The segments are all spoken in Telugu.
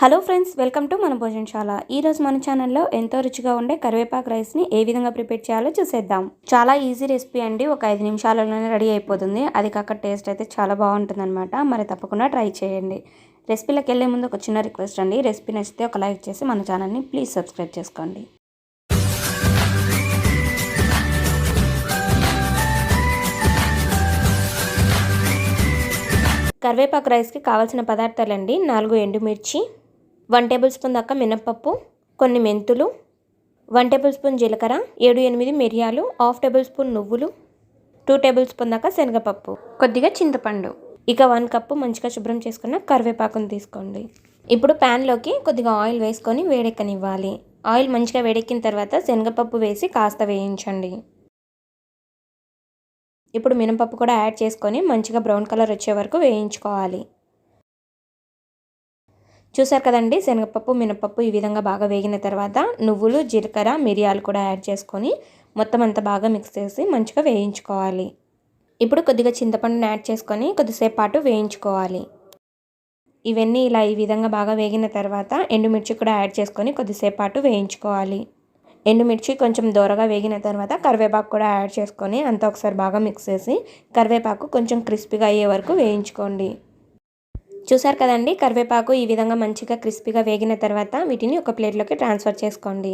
హలో ఫ్రెండ్స్, వెల్కమ్ టు మన భోజనశాల. ఈరోజు మన ఛానల్లో ఎంతో రుచిగా ఉండే కరివేపాకు రైస్ని ఏ విధంగా ప్రిపేర్ చేయాలో చూసేద్దాం. చాలా ఈజీ రెసిపీ అండి. ఒక 5 నిమిషాలలోనే రెడీ అయిపోతుంది. అది కాక టేస్ట్ అయితే చాలా బాగుంటుందన్నమాట. మరి తప్పకుండా ట్రై చేయండి. రెసిపీలోకి వెళ్ళే ముందు ఒక చిన్న రిక్వెస్ట్ అండి. రెసిపీ నచ్చితే ఒక లైక్ చేసి మన ఛానల్ని ప్లీజ్ సబ్స్క్రైబ్ చేసుకోండి. కరివేపాకు రైస్కి కావాల్సిన పదార్థాలండి: 4 ఎండుమిర్చి, 1 టేబుల్ స్పూన్ దాకా మినపప్పు, కొన్ని మెంతులు, 1 టేబుల్ స్పూన్ జీలకర్ర, 7-8 మిరియాలు, 1/2 టేబుల్ స్పూన్ నువ్వులు, 2 టేబుల్ స్పూన్ దాకా శనగపప్పు, కొద్దిగా చింతపండు, ఇక 1 కప్పు మంచిగా శుభ్రం చేసుకున్న కరివేపాకును తీసుకోండి. ఇప్పుడు ప్యాన్లోకి కొద్దిగా ఆయిల్ వేసుకొని వేడెక్కనివ్వాలి. ఆయిల్ మంచిగా వేడెక్కిన తర్వాత శనగపప్పు వేసి కాస్త వేయించండి. ఇప్పుడు మినపప్పు కూడా యాడ్ చేసుకొని మంచిగా బ్రౌన్ కలర్ వచ్చే వరకు వేయించుకోవాలి. చూసారు కదండి, శనగపప్పు మినపప్పు ఈ విధంగా బాగా వేగిన తర్వాత నువ్వులు, జీలకర్ర, మిరియాలు కూడా యాడ్ చేసుకొని మొత్తం అంతా బాగా మిక్స్ చేసి మంచిగా వేయించుకోవాలి. ఇప్పుడు కొద్దిగా చింతపండుని యాడ్ చేసుకొని కొద్దిసేపు పాటు వేయించుకోవాలి. ఇవన్నీ ఇలా ఈ విధంగా బాగా వేగిన తర్వాత ఎండుమిర్చి కూడా యాడ్ చేసుకొని కొద్దిసేపు పాటు వేయించుకోవాలి. ఎండుమిర్చి కొంచెం దూరగా వేగిన తర్వాత కరివేపాకు కూడా యాడ్ చేసుకొని అంతా ఒకసారి బాగా మిక్స్ చేసి కరివేపాకు కొంచెం క్రిస్పీగా అయ్యే వరకు వేయించుకోండి. చూసారు కదండి, కరివేపాకు ఈ విధంగా మంచిగా క్రిస్పీగా వేగిన తర్వాత వీటిని ఒక ప్లేట్లోకి ట్రాన్స్ఫర్ చేసుకోండి.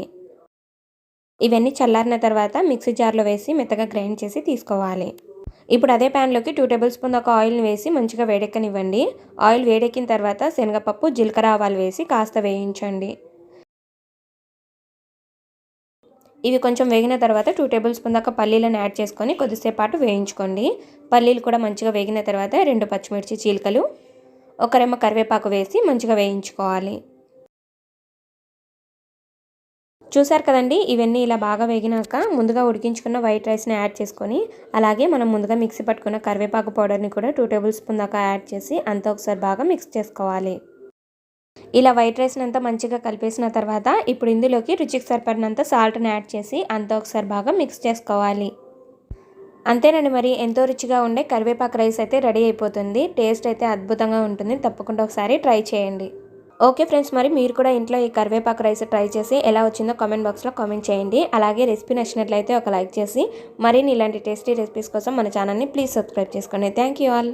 ఇవన్నీ చల్లారిన తర్వాత మిక్సీ జార్లో వేసి మెత్తగా గ్రైండ్ చేసి తీసుకోవాలి. ఇప్పుడు అదే ప్యాన్లోకి 2 టేబుల్ స్పూన్ దాకా ఆయిల్ని వేసి మంచిగా వేడెక్కనివ్వండి. ఆయిల్ వేడెక్కిన తర్వాత శనగపప్పు, జీలకర్ర, ఆవాలు వేసి కాస్త వేయించండి. ఇవి కొంచెం వేగిన తర్వాత 2 టేబుల్ స్పూన్ దాకా పల్లీలను యాడ్ చేసుకొని కొద్దిసేపు పాటు వేయించుకోండి. పల్లీలు కూడా మంచిగా వేగిన తర్వాత 2 పచ్చిమిర్చి చీలికలు, 1 రెమ్మ కరివేపాకు వేసి మంచిగా వేయించుకోవాలి. చూసారు కదండి, ఇవన్నీ ఇలా బాగా వేగినాక ముందుగా ఉడికించుకున్న వైట్ రైస్ని యాడ్ చేసుకొని అలాగే మనం ముందుగా మిక్సీ పట్టుకున్న కరివేపాకు పౌడర్ని కూడా 2 టేబుల్ స్పూన్ దాకా యాడ్ చేసి అంతా ఒకసారి బాగా మిక్స్ చేసుకోవాలి. ఇలా వైట్ రైస్ని అంతా మంచిగా కలిపేసిన తర్వాత ఇప్పుడు ఇందులోకి రుచికి సరిపడినంత సాల్ట్ని యాడ్ చేసి అంతా ఒకసారి బాగా మిక్స్ చేసుకోవాలి. అంతేనండి, మరి ఎంతో రుచిగా ఉండే కరివేపాకు రైస్ అయితే రెడీ అయిపోతుంది. టేస్ట్ అయితే అద్భుతంగా ఉంటుంది. తప్పకుండా ఒకసారి ట్రై చేయండి. ఓకే ఫ్రెండ్స్, మరి మీరు కూడా ఇంట్లో ఈ కరివేపాకు రైస్ ట్రై చేసి ఎలా వచ్చిందో కామెంట్ బాక్స్లో కామెంట్ చేయండి. అలాగే రెసిపీ నచ్చినట్లయితే ఒక లైక్ చేసి మరిన్ని ఇలాంటి టేస్టీ రెసిపీస్ కోసం మన ఛానల్ని ప్లీజ్ సబ్స్క్రైబ్ చేసుకోండి. Thank you all.